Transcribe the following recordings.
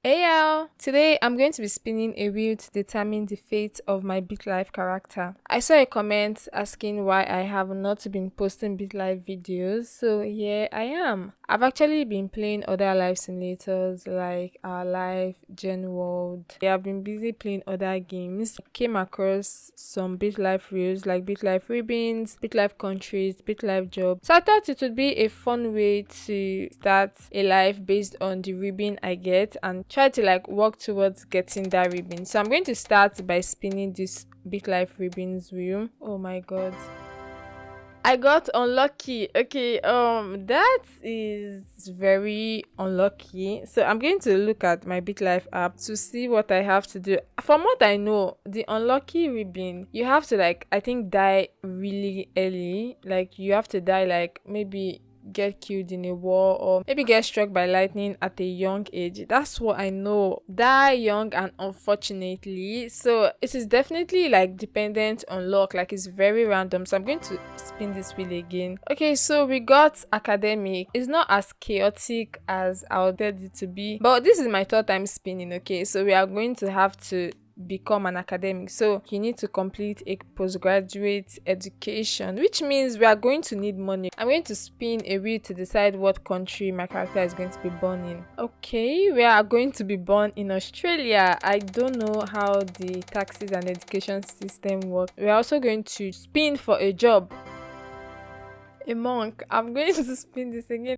Hey y'all! Today I'm going to be spinning a wheel to determine the fate of my Bitlife character. I saw a comment asking why I have not been posting Bitlife videos, so here I am. I've actually been playing other life simulators like Our Life, Gen World. I've been busy playing other games. I came across some Bitlife reels like Bitlife Ribbons, Bitlife Countries, Bitlife Jobs. So I thought it would be a fun way to start a life based on the ribbon I get and try to like work towards getting that ribbon. So I'm going to start by spinning this Bitlife ribbons wheel. Oh my god. I got unlucky. Okay, that is very unlucky. So I'm going to look at my Bitlife app to see what I have to do. From what I know, the unlucky ribbon, you have to like I think die really early. Like you have to die like maybe get killed in a war or maybe get struck by lightning at a young age. That's what I know. Die young and unfortunately. So it is definitely like dependent on luck. Like it's very random. So I'm going to spin this wheel again. Okay, so we got academic. It's not as chaotic as I wanted it to be. But this is my third time spinning. Okay, so we are going to have to become an academic, so you need to complete a postgraduate education, which means we are going to need money. I'm going to spin a wheel to decide what country my character is going to be born in. Okay, we are going to be born in Australia. I don't know how the taxes and education system work. We are also going to spin for a job. A monk. I'm going to spin this again.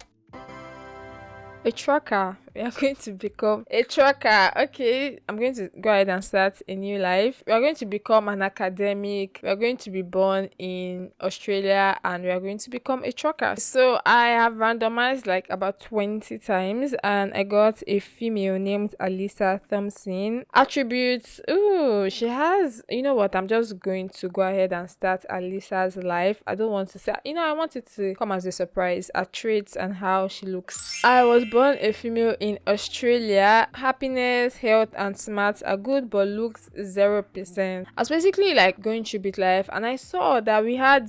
A trucker. We are going to become a trucker. Okay, I'm going to go ahead and start a new life. We are going to become an academic. We are going to be born in Australia and we are going to become a trucker. So I have randomized like about 20 times and I got a female named Alisa Thompson. Attributes. Ooh, she has, you know what? I'm just going to go ahead and start Alisa's life. I don't want to say, I want it to come as a surprise. Her traits and how she looks. I was born a female in Australia. Happiness, health, and smarts are good, but looks 0%. I was basically like going through Bitlife, and I saw that we had,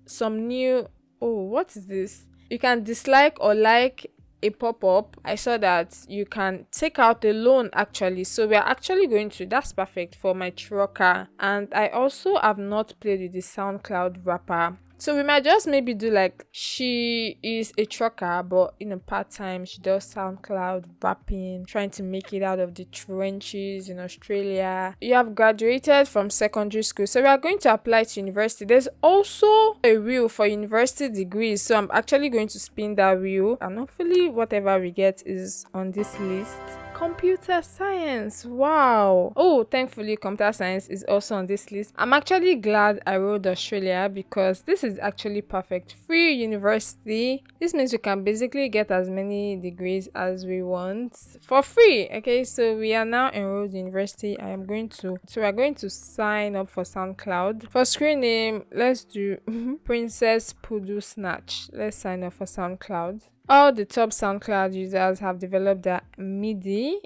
some new. Oh, what is this? You can dislike or like a pop-up. I saw that you can take out a loan actually, so we are actually going to. That's perfect for my trucker. And I also have not played with the SoundCloud rapper. So we might just maybe do like she is a trucker, but in a part-time she does SoundCloud rapping, trying to make it out of the trenches in Australia. You have graduated from secondary school, so we are going to apply to university. There's also a wheel for university degrees, so I'm actually going to spin that wheel and hopefully whatever we get is on this list. Computer science. Wow. Oh, thankfully computer science is also on this list. I'm actually glad I wrote Australia because this is actually perfect. Free university. This means we can basically get as many degrees as we want for free. Okay, so we are now enrolled in university. We are going to sign up for SoundCloud. For screen name, let's do Princess Pudu Snatch. Let's sign up for SoundCloud. All the top SoundCloud users have developed their MIDI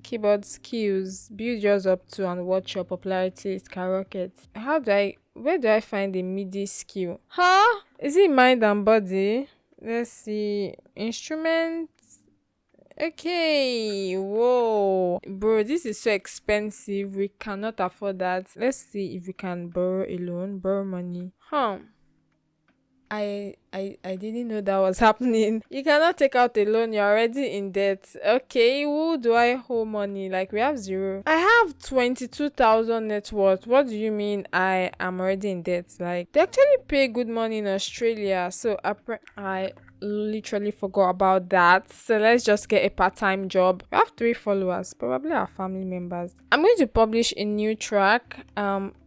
keyboard skills. Build yours up to and watch your popularity skyrocket. Where do I find a MIDI skill? Huh? Is it mind and body? Let's see. Instruments. Okay. Whoa. Bro, this is so expensive. We cannot afford that. Let's see if we can borrow a loan, borrow money. I didn't know that was happening. You cannot take out a loan, you're already in debt. Okay, who do I owe money? Like we have zero. I have 22,000 net worth. What do you mean I am already in debt? Like they actually pay good money in Australia. So I literally forgot about that. So let's just get a part-time job. We have 3 followers, probably our family members. I'm going to publish a new track.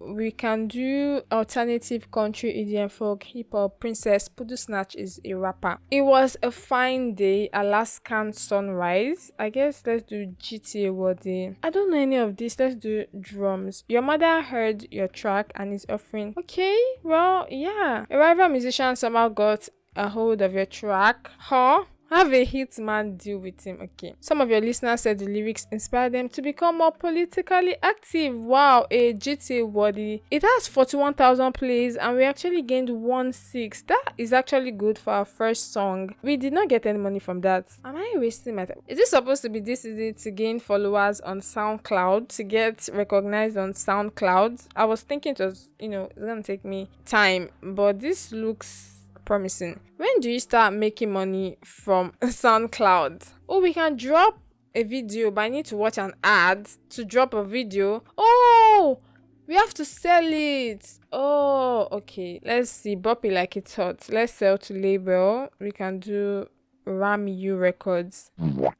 We can do alternative country, EDM, folk, hip hop. Princess Pudu Snatch is a rapper. It was a fine day, Alaskan sunrise. I guess let's do GTA Wadi. I don't know any of this. Let's do drums. Your mother heard your track and is offering. Okay, well, yeah. A rival musician somehow got a hold of your track. Huh? Have a hitman deal with him. Okay. Some of your listeners said the lyrics inspired them to become more politically active. Wow, a GTA worthy. It has 41,000 plays and we actually gained 1.6. That is actually good for our first song. We did not get any money from that. Am I wasting my time? Is it supposed to be this easy to gain followers on SoundCloud, to get recognized on SoundCloud? I was thinking it was, it's gonna take me time, but this looks promising. When do you start making money from SoundCloud? Oh, we can drop a video, but I need to watch an ad to drop a video. Oh, we have to sell it. Oh, okay. Let's see. Bop it like it's hot. Let's sell to label. We can do RAMU Records.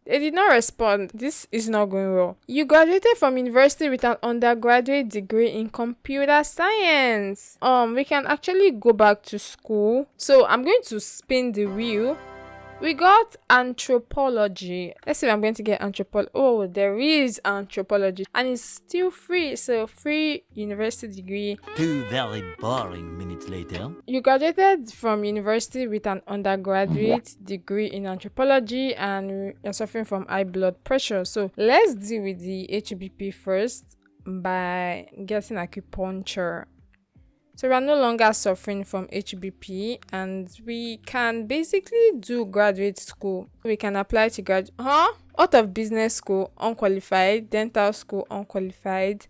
They did not respond. This is not going well. You graduated from university with an undergraduate degree in computer science. We can actually go back to school. So I'm going to spin the wheel. We got anthropology. Let's see if I'm going to get anthropology. Oh, there is anthropology. And it's still free. So free university degree. 2 very boring minutes later. You graduated from university with an undergraduate degree in anthropology and you're suffering from high blood pressure. So let's deal with the HBP first by getting acupuncture. So we are no longer suffering from HBP and we can basically do graduate school. We can apply to out of business school, unqualified, dental school, unqualified.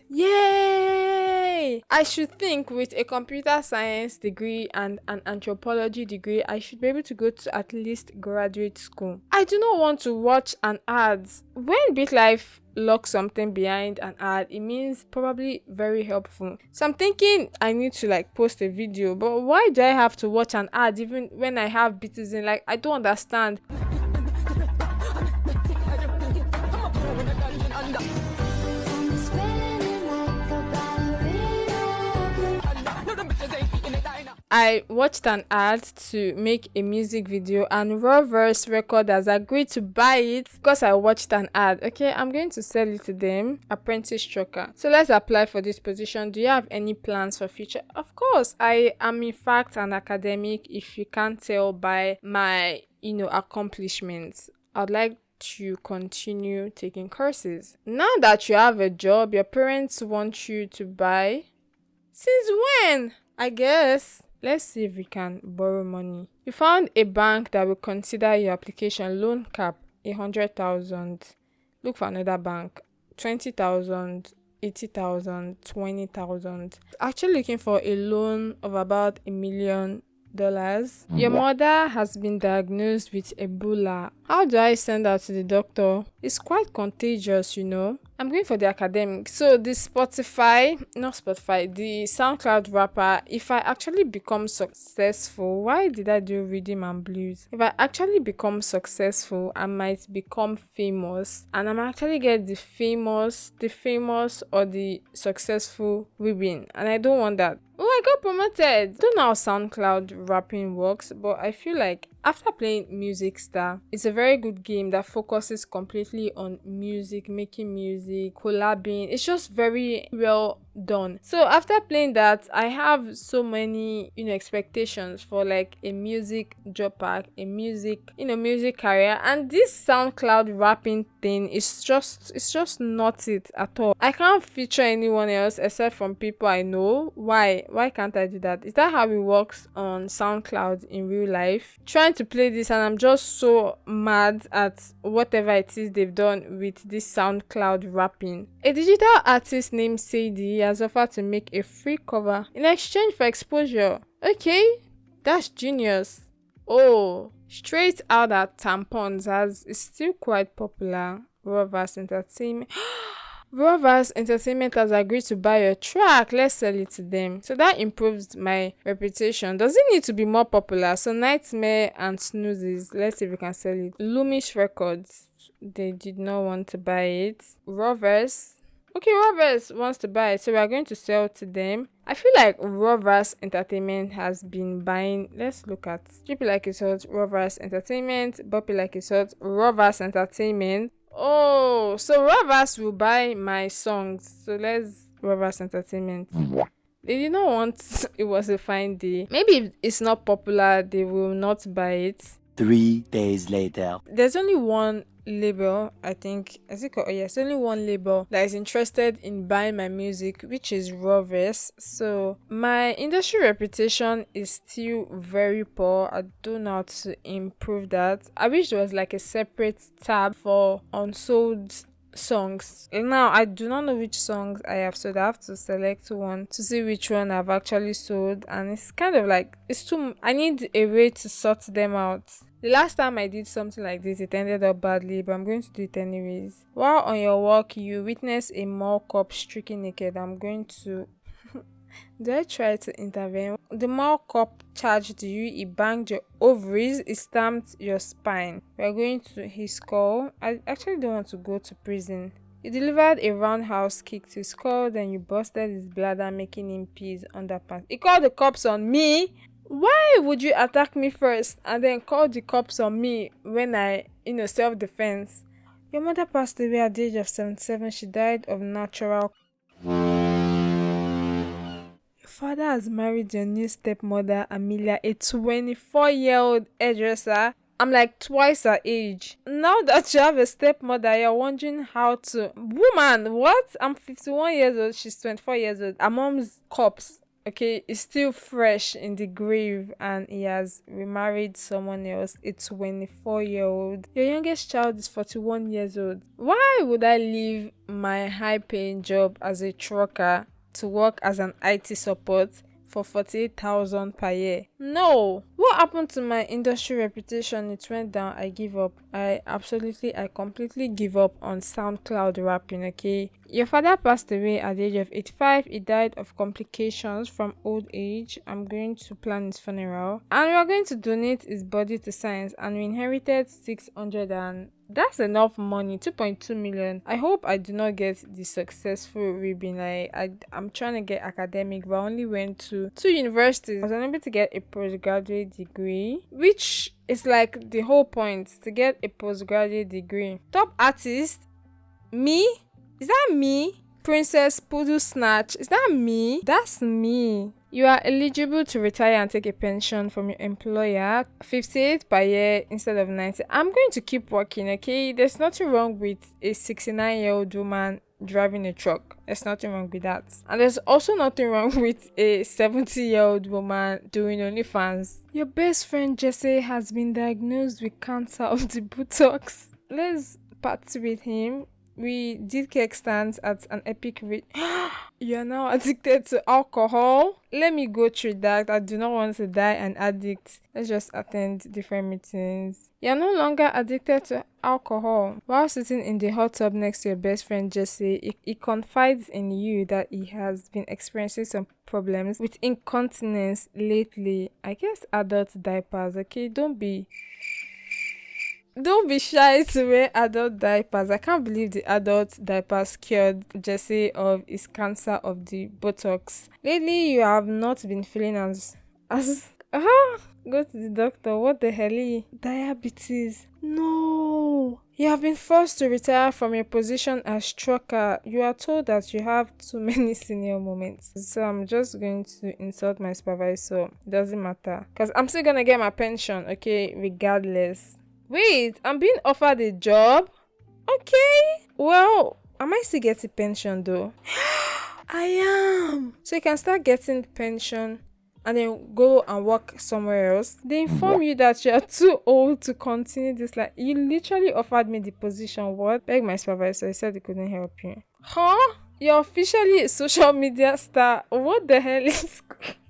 Yay! I should think with a computer science degree and an anthropology degree, I should be able to go to at least graduate school. I do not want to watch an ad. When Bitlife locks something behind an ad, it means probably very helpful. So I'm thinking I need to post a video, but why do I have to watch an ad even when I have Bitizin? I don't understand. I watched an ad to make a music video and Rovers Record has agreed to buy it because I watched an ad. Okay, I'm going to sell it to them. Apprentice trucker. So let's apply for this position. Do you have any plans for future? Of course, I am in fact an academic, if you can't tell by my, accomplishments. I'd like to continue taking courses. Now that you have a job, your parents want you to buy. Since when? I guess. Let's see if we can borrow money. You found a bank that will consider your application. Loan cap 100,000. Look for another bank. 20,000, 80,000, 20,000. Actually looking for a loan of about $1 million. Your mother has been diagnosed with Ebola. How do I send her to the doctor? It's quite contagious, I'm going for the academic. So the the SoundCloud rapper, if I actually become successful, why did I do rhythm and blues? If I actually become successful, I might become famous and I'm actually get the famous or the successful ribbon. And I don't want that. Oh, I got promoted. I don't know how SoundCloud rapping works, but I feel like after playing Music Star, it's a very good game that focuses completely on music, making music, collabing. It's just very well done. So after playing that, I have so many, expectations for a music job pack, a music career. And this SoundCloud rapping thing is just not it at all. I can't feature anyone else except from people I know. Why can't I do that? Is that how it works on SoundCloud in real life? Trying to play this and I'm just so mad at whatever it is they've done with this SoundCloud rapping. A digital artist named Sadie has offered to make a free cover in exchange for exposure. Okay, that's genius. Oh, straight out at tampons is still quite popular. Rovers Entertainment has agreed to buy your track. Let's sell it to them. So that improves my reputation. Does it need to be more popular? So Nightmare and Snoozes. Let's see if we can sell it. Loomish Records. They did not want to buy it. Rovers wants to buy it. So we are going to sell to them. I feel like Rovers Entertainment has been buying. Let's look at Drip It Like It's Hot, Rovers Entertainment, Bop It Like It's Hot, Rovers Entertainment. Oh, so Rovers will buy my songs. So let's Rovers Entertainment. They did not want it was a fine day. Maybe if it's not popular, they will not buy it. 3 days later. There's only one label, I think. Is it called? Oh, yes, only one label that is interested in buying my music, which is Rovers. So my industry reputation is still very poor. I do not to improve that. I wish there was like a separate tab for unsold songs. Now I do not know which songs I have sold. I have to select one to see which one I've actually sold, and it's kind of like it's too. I need a way to sort them out. The last time I did something like this, it ended up badly, but I'm going to do it anyways. While on your walk, you witness a mall cop streaking naked. I'm going to. Do I try to intervene? The mall cop charged you, he banged your ovaries, he stamped your spine. We're going to his skull. I actually don't want to go to prison. You delivered a roundhouse kick to his skull, then you busted his bladder, making him pee his underpants. He called the cops on me. Why would you attack me first and then call the cops on me when self-defense? Your mother passed away at the age of 77. She died of natural. Father has married your new stepmother, Amelia, a 24-year-old hairdresser. I'm like twice her age. Now that you have a stepmother, you're wondering how to. Woman, what? I'm 51 years old. She's 24 years old. Her mom's corpse, okay, is still fresh in the grave, and he has remarried someone else, a 24-year-old. Your youngest child is 41 years old. Why would I leave my high paying job as a trucker to work as an IT support for 48,000 per year? No. What happened to my industry reputation? It went down. I give up. I completely give up on SoundCloud rapping, okay? Your father passed away at the age of 85. He died of complications from old age. I'm going to plan his funeral. And we are going to donate his body to science. And we inherited 600 and that's enough money, 2.2 million. I hope I do not get the successful ribbon. I'm trying to get academic, but I only went to two universities. I was unable to get a postgraduate degree, which is like the whole point, to get a postgraduate degree. Top artist, me? Is that me? Princess Poodle Snatch, is that me? That's me. You are eligible to retire and take a pension from your employer, 58 per year instead of 90. I'm going to keep working, okay? There's nothing wrong with a 69-year-old woman driving a truck. There's nothing wrong with that. And there's also nothing wrong with a 70-year-old woman doing OnlyFans. Your best friend Jesse has been diagnosed with cancer of the buttocks. Let's party with him. We did cake stands at an epic rate. You are now addicted to alcohol. Let me go through that. I do not want to die an addict. Let's just attend different meetings. You are no longer addicted to alcohol. While sitting in the hot tub next to your best friend Jesse, he confides in you that he has been experiencing some problems with incontinence lately. I guess adult diapers, okay? Don't be shy to wear adult diapers. I can't believe the adult diapers cured Jesse of his cancer of the buttocks. Lately, you have not been feeling as go to the doctor. What the hell? Diabetes. No. You have been forced to retire from your position as trucker. You are told that you have too many senior moments. So I'm just going to insult my supervisor. It doesn't matter. Because I'm still gonna get my pension, okay, regardless. Wait, I'm being offered a job? Okay. Well, I might still get a pension though. I am. So you can start getting pension and then go and work somewhere else. They inform you that you are too old to continue this. Like, you literally offered me the position. What? Beg my supervisor. He said he couldn't help you. Huh? You're officially a social media star. What the hell is...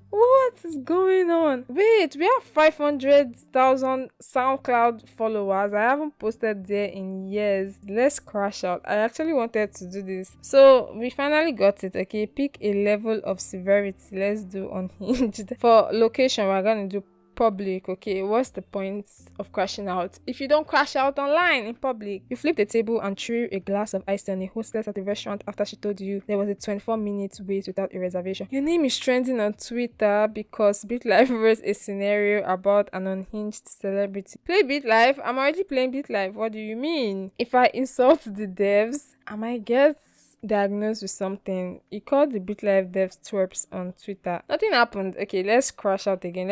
What is going on? Wait, we have 500,000 SoundCloud followers. I haven't posted there in years. Let's crash out. I actually wanted to do this. So we finally got it. Okay, pick a level of severity. Let's do unhinged. For location, we're gonna do public. Okay, what's the point of crashing out if you don't crash out online in public? You flip the table and threw a glass of ice on a hostess at a restaurant after she told you there was a 24-minute wait without a reservation. Your name is trending on Twitter because Bitlife wrote a scenario about an unhinged celebrity. Play Bitlife? I'm already playing Bitlife. What do you mean? If I insult the devs, I might get diagnosed with something. He called the BitLife dev twerps on Twitter. Nothing happened. Okay, let's crash out again.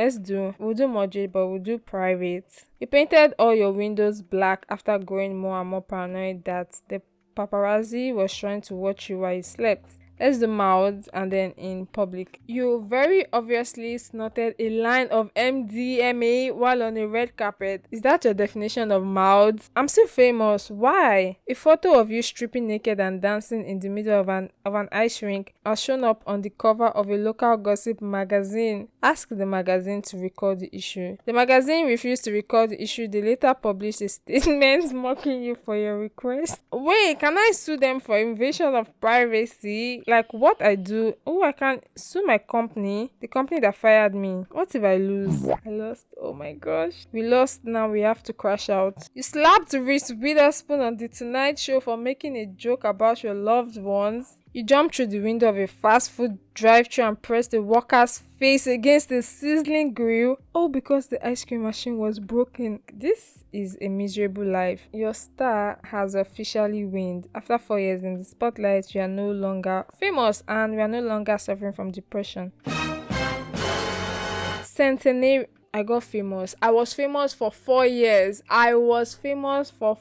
We'll do moderate, but we'll do private. You painted all your windows black after growing more and more paranoid that the paparazzi was trying to watch you while you slept. Let's do mouths and then in public. You very obviously snorted a line of MDMA while on a red carpet. Is that your definition of mouths? I'm still famous. Why? A photo of you stripping naked and dancing in the middle of an ice rink has shown up on the cover of a local gossip magazine. Ask the magazine to record the issue. The magazine refused to record the issue. They later published a statement mocking you for your request. Wait, can I sue them for invasion of privacy? Like what I do? Oh, I can sue my company, the company that fired me. What if I lose? I lost. Oh my gosh. We lost, now we have to crash out. You slapped Reese Witherspoon on the Tonight Show for making a joke about your loved ones. You jumped through the window of a fast food drive-thru and pressed the worker's face against the sizzling grill. Oh, because the ice cream machine was broken. This is a miserable life. Your star has officially waned. After 4 years in the spotlight, you are no longer famous and we are no longer suffering from depression. Centenary. I got famous. I was famous for 4 years. I was famous for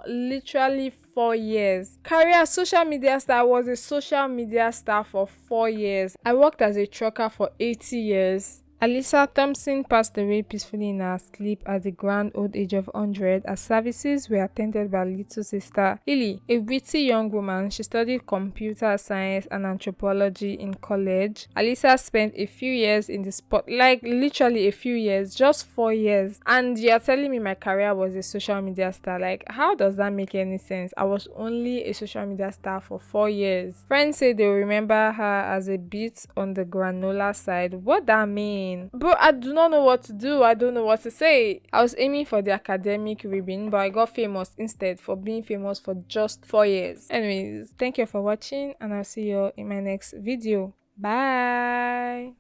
literally 4 years. Career social media star. I was a social media star for 4 years. I worked as a trucker for 80 years. Alyssa Thompson passed away peacefully in her sleep at the grand old age of 100 as services were attended by little sister Lily, a witty young woman. She studied computer science and anthropology in college. Alyssa spent a few years in the spotlight, literally a few years, just 4 years. And you're telling me my career was a social media star? Like, how does that make any sense? I was only a social media star for 4 years. Friends say they will remember her as a bit on the granola side. What that mean? Bro, I do not know what to do. I don't know what to say. I was aiming for the academic ribbon, but I got famous instead for being famous for just 4 years. Anyways, thank you for watching and I'll see you in my next video. Bye.